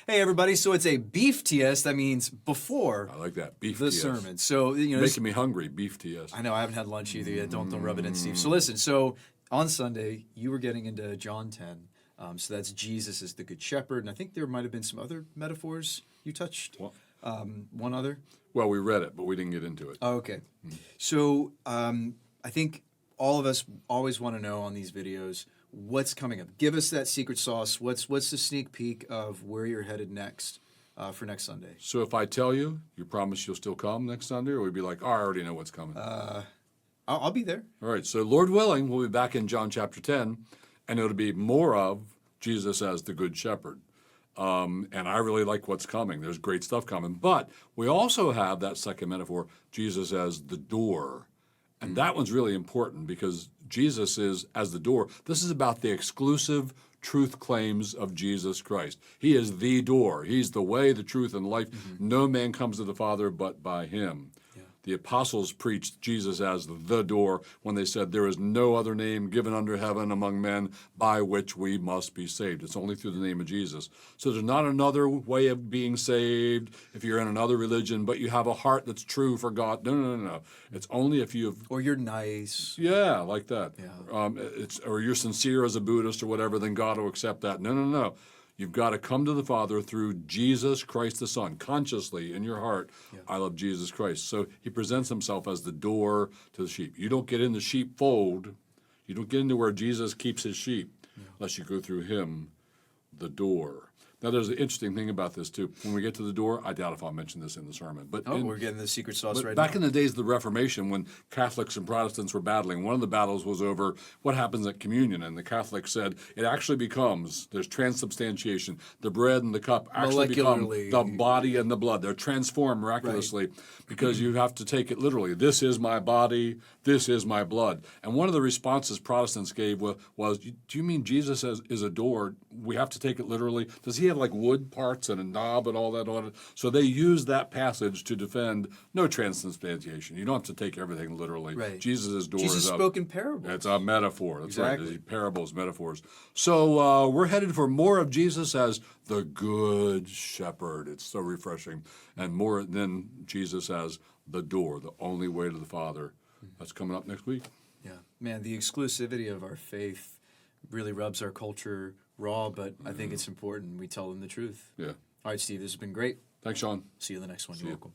Hey, everybody. So it's a beef TS. That means before I like that. Beef the TS. sermon. So, Making me hungry. Beef TS. I know I haven't had lunch either yet. Don't rub it in, Steve. So listen. So on Sunday, you were getting into John 10. So that's Jesus as the Good Shepherd. And I think there might have been some other metaphors you touched. Well, One other. well, we read it, but we didn't get into it. Oh, okay. So I think all of us always want to know on these videos what's coming up. Give us that secret sauce. What's the sneak peek of where you're headed next for next Sunday? So if I tell you, you promise you'll still come next Sunday, or we'd be like, oh, I already know what's coming. I'll be there. All right, so Lord willing, we'll be back in John chapter 10, and it'll be more of Jesus as the Good Shepherd. And I really like what's coming. There's great stuff coming. But we also have that second metaphor, Jesus as the door. And that one's really important because Jesus is as the door. This is about the exclusive truth claims of Jesus Christ. He is the door. He's the way, the truth, and life. No man comes to the Father but by him. The apostles preached Jesus as the door when they said, there is no other name given under heaven among men by which we must be saved. It's only through the name of Jesus. So there's not another way of being saved if you're in another religion, but you have a heart that's true for God. No. It's only if you have... Or you're nice. Yeah, like that. Yeah. Or you're sincere as a Buddhist or whatever, then God will accept that. No. You've got to come to the Father through Jesus Christ the Son, consciously in your heart. Yeah. I love Jesus Christ. So he presents himself as the door to the sheep. You don't get in the sheepfold. You don't get into where Jesus keeps his sheep unless you go through him, the door. Now, there's an interesting thing about this, too. When we get to the door, I doubt if I'll mention this in the sermon. But we're getting the secret sauce right back now. in the days of the Reformation, when Catholics and Protestants were battling, one of the battles was over what happens at communion. And the Catholics said it actually becomes, there's transubstantiation. The bread and the cup actually become the body and the blood. They're transformed miraculously because you have to take it literally. This is my body, this is my blood. And one of the responses Protestants gave was do you mean Jesus is a door? We have to take it literally? Does he have like wood parts and a knob and all that on it? So they used that passage to defend no transubstantiation. You don't have to take everything literally. Right. Jesus' door Jesus is spoke in parables. It's a metaphor. That's Exactly. right. Parables, metaphors. So we're headed for more of Jesus as the Good Shepherd. It's so refreshing. And more than Jesus as the door, the only way to the Father. That's coming up next week. Yeah. Man, the exclusivity of our faith really rubs our culture raw, but I think it's important we tell them the truth. Yeah. All right, Steve, this has been great. Thanks, Sean. See you in the next one. See You're you. welcome.